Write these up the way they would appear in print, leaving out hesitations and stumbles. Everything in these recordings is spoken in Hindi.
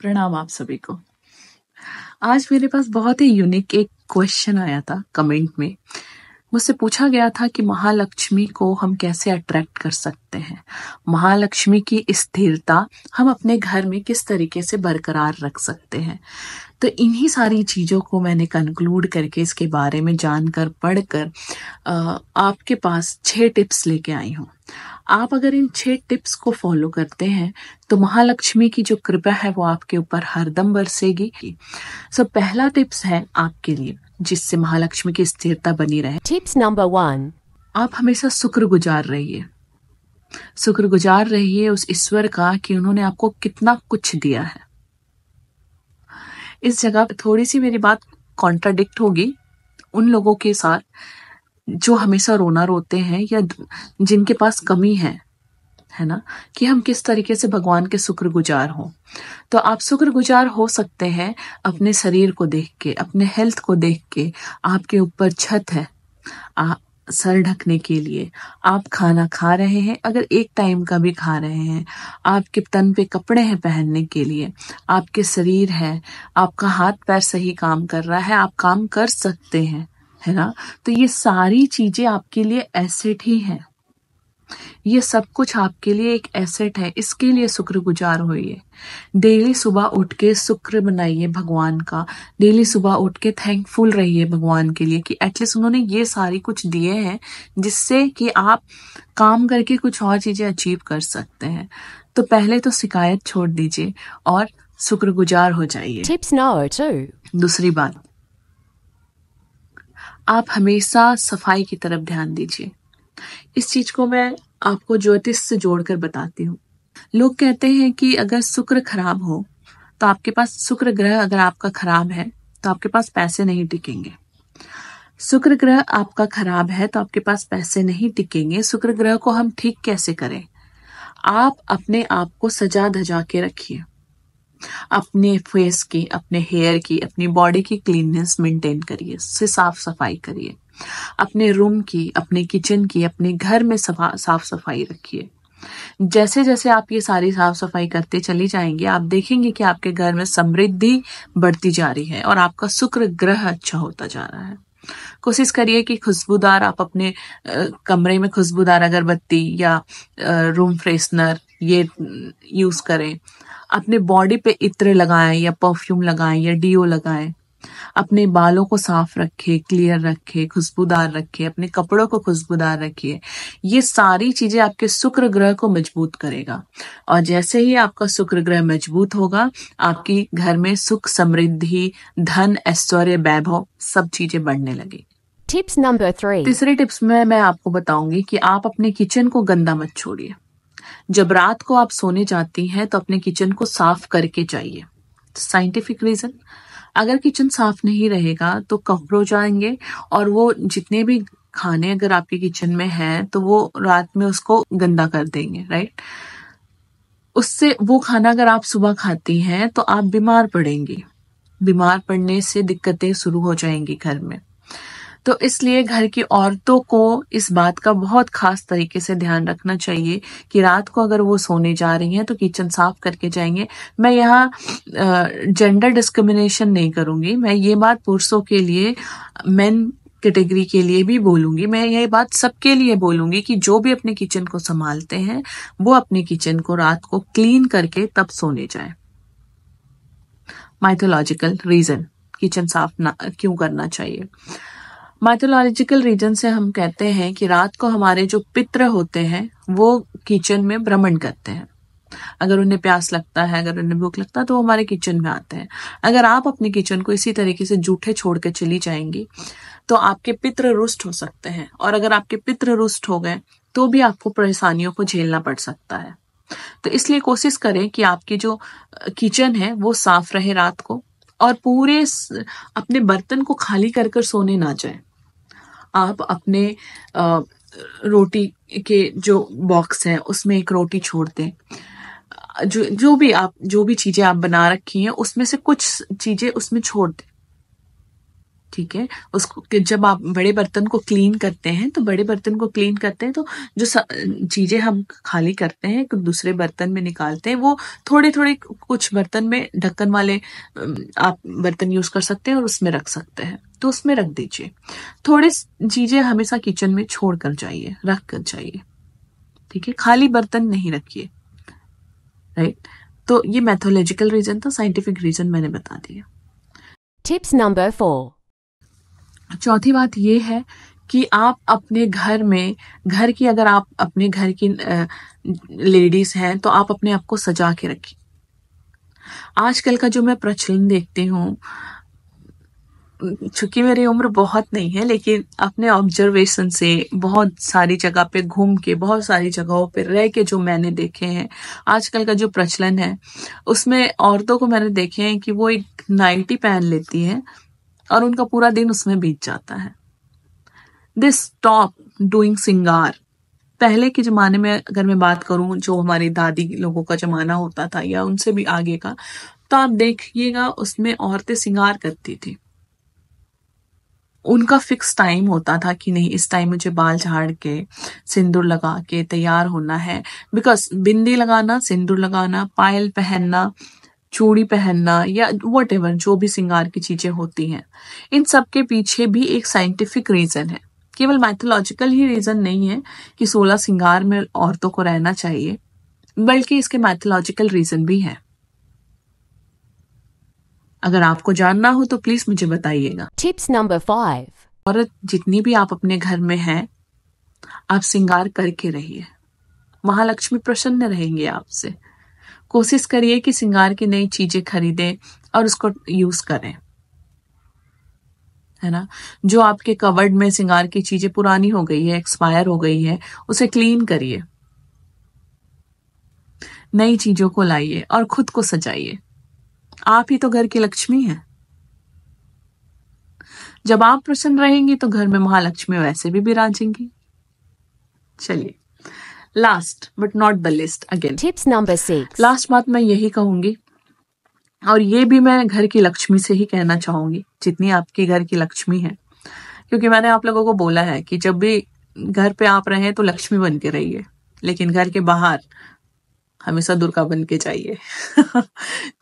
प्रणाम आप सभी को। आज मेरे पास बहुत ही यूनिक एक क्वेश्चन आया था कमेंट में। मुझसे पूछा गया था कि महालक्ष्मी को हम कैसे अट्रैक्ट कर सकते हैं। महालक्ष्मी की स्थिरता हम अपने घर में किस तरीके से बरकरार रख सकते हैं। तो इन्हीं सारी चीज़ों को मैंने कंक्लूड करके इसके बारे में जानकर पढ़कर आपके पास 6 टिप्स लेके आई हूँ। आप अगर इन 6 टिप्स को फॉलो करते हैं तो महालक्ष्मी की जो कृपा है वो आपके ऊपर हरदम बरसेगी। पहला टिप्स है आपके लिए जिससे महालक्ष्मी की स्थिरता बनी रहे। टिप्स नंबर 1, आप हमेशा शुक्रगुजार रहिए। शुक्रगुजार रहिए उस ईश्वर का कि उन्होंने आपको कितना कुछ दिया है। इस जगह थोड़ी सी मेरी बात कॉन्ट्राडिक्ट होगी उन लोगों के साथ जो हमेशा रोना रोते हैं या जिनके पास कमी है ना, कि हम किस तरीके से भगवान के शुक्रगुजार हों। तो आप शुक्रगुजार हो सकते हैं अपने शरीर को देख के, अपने हेल्थ को देख के। आपके ऊपर छत है सर ढकने के लिए, आप खाना खा रहे हैं, अगर एक टाइम का भी खा रहे हैं, आपके तन पे कपड़े हैं पहनने के लिए, आपके शरीर है, आपका हाथ पैर सही काम कर रहा है, आप काम कर सकते हैं, है ना। तो ये सारी चीजें आपके लिए एसेट ही हैं। ये सब कुछ आपके लिए एक एसेट है। इसके लिए शुक्रगुजार होइए। डेली सुबह उठ के शुक्र मनाइए भगवान का। डेली सुबह उठ के थैंकफुल रहिए भगवान के लिए कि एटलीस्ट उन्होंने ये सारी कुछ दिए हैं जिससे कि आप काम करके कुछ और चीजें अचीव कर सकते हैं। तो पहले तो शिकायत छोड़ दीजिए और शुक्रगुजार हो जाइए। टिप्स नंबर 2, दूसरी बात, आप हमेशा सफाई की तरफ ध्यान दीजिए। इस चीज को मैं आपको ज्योतिष से जोड़कर बताती हूँ। लोग कहते हैं कि अगर शुक्र खराब हो तो आपके पास, शुक्र ग्रह अगर आपका खराब है तो आपके पास पैसे नहीं टिकेंगे। शुक्र ग्रह आपका खराब है तो आपके पास पैसे नहीं टिकेंगे। शुक्र ग्रह को हम ठीक कैसे करें? आप अपने आप को सजा धजा के रखिए। अपने फेस की, अपने हेयर की, अपनी बॉडी की क्लीननेस मेंटेन करिए, उससे साफ सफाई करिए। अपने रूम की, अपने किचन की, अपने घर में साफ सफाई रखिए। जैसे जैसे आप ये सारी साफ सफाई करते चली जाएंगे, आप देखेंगे कि आपके घर में समृद्धि बढ़ती जा रही है और आपका शुक्र ग्रह अच्छा होता जा रहा है। कोशिश करिए कि खुशबूदार, आप अपने कमरे में खुशबूदार अगरबत्ती या रूम फ्रेशनर ये यूज करें। अपने बॉडी पे इत्र लगाएं या परफ्यूम लगाएं या डीओ लगाएं। अपने बालों को साफ रखें, क्लियर रखें, खुशबूदार रखें। अपने कपड़ों को खुशबूदार रखिए। ये सारी चीजें आपके शुक्र ग्रह को मजबूत करेगा और जैसे ही आपका शुक्र ग्रह मजबूत होगा, आपकी घर में सुख, समृद्धि, धन, ऐश्वर्य, वैभव सब चीजें बढ़ने लगेगी। टिप्स नंबर 3, तीसरी टिप्स में मैं आपको बताऊंगी कि आप अपने किचन को गंदा मत छोड़िए। जब रात को आप सोने जाती हैं तो अपने किचन को साफ करके जाइए। साइंटिफिक रीजन, अगर किचन साफ नहीं रहेगा तो कॉकरोच आएंगे और वो जितने भी खाने अगर आपके किचन में हैं तो वो रात में उसको गंदा कर देंगे, राइट। उससे वो खाना अगर आप सुबह खाती हैं तो आप बीमार पड़ेंगी। बीमार पड़ने से दिक्कतें शुरू हो जाएंगी घर में। तो इसलिए घर की औरतों को इस बात का बहुत खास तरीके से ध्यान रखना चाहिए कि रात को अगर वो सोने जा रही हैं तो किचन साफ करके जाएंगे। मैं यहाँ जेंडर डिस्क्रिमिनेशन नहीं करूंगी। मैं ये बात पुरुषों के लिए, मेन कैटेगरी के लिए भी बोलूंगी। मैं ये बात सबके लिए बोलूंगी कि जो भी अपने किचन को संभालते हैं वो अपने किचन को रात को क्लीन करके तब सोने जाए। माइथोलॉजिकल रीजन किचन साफ ना क्यों करना चाहिए। माइथोलॉजिकल रीजन से हम कहते हैं कि रात को हमारे जो पितृ होते हैं वो किचन में भ्रमण करते हैं। अगर उन्हें प्यास लगता है, अगर उन्हें भूख लगता है तो वो हमारे किचन में आते हैं। अगर आप अपने किचन को इसी तरीके से जूठे छोड़ के चली जाएंगी तो आपके पितृ रुष्ट हो सकते हैं और अगर आपके पितृ रुष्ट हो गए तो भी आपको परेशानियों को झेलना पड़ सकता है। तो इसलिए कोशिश करें कि आपकी जो किचन है वो साफ रहे रात को और पूरे अपने बर्तन को खाली कर कर सोने ना जाए। आप अपने रोटी के जो बॉक्स है उसमें एक रोटी छोड़ दें। जो भी चीजें आप बना रखी हैं उसमें से कुछ चीजें उसमें छोड़ दें। ठीक है। उसको जब आप बड़े बर्तन को क्लीन करते हैं तो जो चीजें हम खाली करते हैं दूसरे बर्तन में निकालते हैं, वो थोड़े थोड़े कुछ बर्तन में ढक्कन वाले आप बर्तन यूज कर सकते हैं और उसमें रख सकते हैं, तो उसमें रख दीजिए। थोड़े चीजें हमेशा किचन में छोड़ कर जाइए, रख कर जाइए, ठीक है। खाली बर्तन नहीं रखिए, राइट। तो ये मैथोलॉजिकल रीजन था, साइंटिफिक रीजन मैंने बता दिया। Tips number 4. चौथी बात ये है कि आप अपने अगर आप अपने घर की लेडीज हैं तो आप अपने आप को सजा के रखिए। आजकल का जो मैं प्रचलन देखती हूँ, चूंकि मेरी उम्र बहुत नहीं है, लेकिन अपने ऑब्जर्वेशन से बहुत सारी जगह पे घूम के, बहुत सारी जगहों पे रह के जो मैंने देखे हैं, आजकल का जो प्रचलन है उसमें औरतों को मैंने देखे हैं कि वो एक नाइटी पहन लेती हैं और उनका पूरा दिन उसमें बीत जाता है। दिस स्टॉप डूइंग सिंगार। पहले के जमाने में अगर मैं बात करूं, जो हमारी दादी लोगों का जमाना होता था या उनसे भी आगे का, तो आप देखिएगा उसमें औरतें सिंगार करती थी। उनका फिक्स टाइम होता था कि नहीं, इस टाइम मुझे बाल झाड़ के सिंदूर लगा के तैयार होना है। बिकॉज बिंदी लगाना, सिंदूर लगाना, पायल पहनना, चूड़ी पहनना या वॉटेवर जो भी श्रृंगार की चीजें होती हैं, इन सब के पीछे भी एक साइंटिफिक रीजन है। केवल मैथोलॉजिकल ही रीजन नहीं है कि 16 श्रृंगार में औरतों को रहना चाहिए, बल्कि इसके मैथोलॉजिकल रीजन भी है। अगर आपको जानना हो तो प्लीज मुझे बताइएगा। Tips number 5. औरत जितनी भी आप अपने घर में हैं, आप श्रृंगार करके रहिए, महालक्ष्मी प्रसन्न रहेंगे आपसे। कोशिश करिए कि श्रृंगार की नई चीजें खरीदें और उसको यूज करें, है ना। जो आपके कवर्ड में श्रृंगार की चीजें पुरानी हो गई है, एक्सपायर हो गई है, उसे क्लीन करिए, नई चीजों को लाइए और खुद को सजाइए। आप ही तो घर की लक्ष्मी हैं। जब आप प्रसन्न रहेंगी तो घर में महालक्ष्मी वैसे भी विराजेंगी। चलिए, last but not the list again, Tips number 6. Last बात मैं यही कहूंगी, और ये भी मैं घर की लक्ष्मी से ही कहना चाहूंगी, जितनी आपकी घर की लक्ष्मी है, क्योंकि मैंने आप लोगों को बोला है कि जब भी घर पे आप रहें तो लक्ष्मी बन के रहिए, लेकिन घर के बाहर हमेशा दुर्गा बन के जाइए।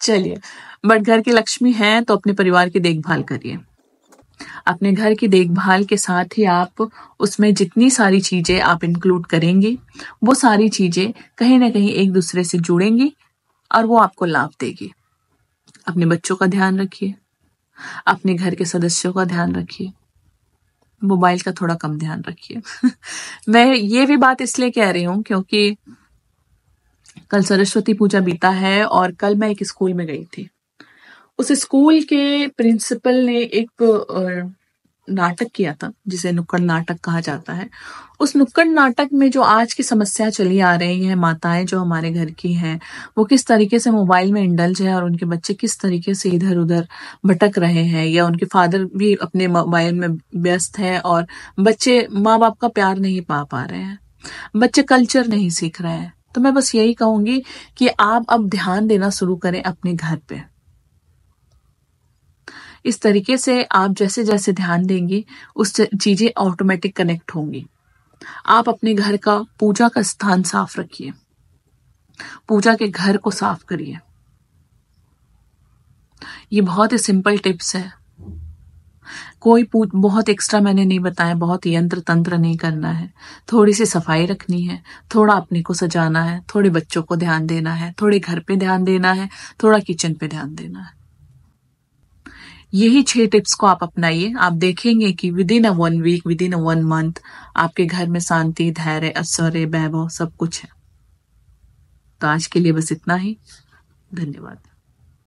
चलिए, बट घर की लक्ष्मी है तो अपने परिवार की देखभाल करिए। अपने घर की देखभाल के साथ ही आप उसमें जितनी सारी चीजें आप इंक्लूड करेंगे, वो सारी चीजें कहीं ना कहीं एक दूसरे से जुड़ेंगी और वो आपको लाभ देगी। अपने बच्चों का ध्यान रखिए, अपने घर के सदस्यों का ध्यान रखिए, मोबाइल का थोड़ा कम ध्यान रखिए। मैं ये भी बात इसलिए कह रही हूँ क्योंकि कल सरस्वती पूजा बीता है और कल मैं एक स्कूल में गई थी। उस स्कूल के प्रिंसिपल ने एक नाटक किया था, जिसे नुक्कड़ नाटक कहा जाता है। उस नुक्कड़ नाटक में जो आज की समस्या चली आ रही है, माताएं जो हमारे घर की हैं, वो किस तरीके से मोबाइल में इंडल्ज है और उनके बच्चे किस तरीके से इधर उधर भटक रहे हैं, या उनके फादर भी अपने मोबाइल में व्यस्त है और बच्चे माँ बाप का प्यार नहीं पा रहे हैं, बच्चे कल्चर नहीं सीख रहे हैं। तो मैं बस यही कहूंगी कि आप अब ध्यान देना शुरू करें अपने घर पे। इस तरीके से आप जैसे जैसे ध्यान देंगी, उस चीजें ऑटोमेटिक कनेक्ट होंगी। आप अपने घर का पूजा का स्थान साफ रखिए, पूजा के घर को साफ करिए। ये बहुत ही सिंपल टिप्स है, कोई बहुत एक्स्ट्रा मैंने नहीं बताया, बहुत यंत्र तंत्र नहीं करना है। थोड़ी सी सफाई रखनी है, थोड़ा अपने को सजाना है, थोड़े बच्चों को ध्यान देना है, थोड़े घर पे ध्यान देना है, थोड़ा किचन पे ध्यान देना है। यही 6 टिप्स को आप अपनाइए, आप देखेंगे कि within 1 week, within 1 month आपके घर में शांति, धैर्य, ऐश्वर्य, वैभव सब कुछ है। तो आज के लिए बस इतना ही। धन्यवाद।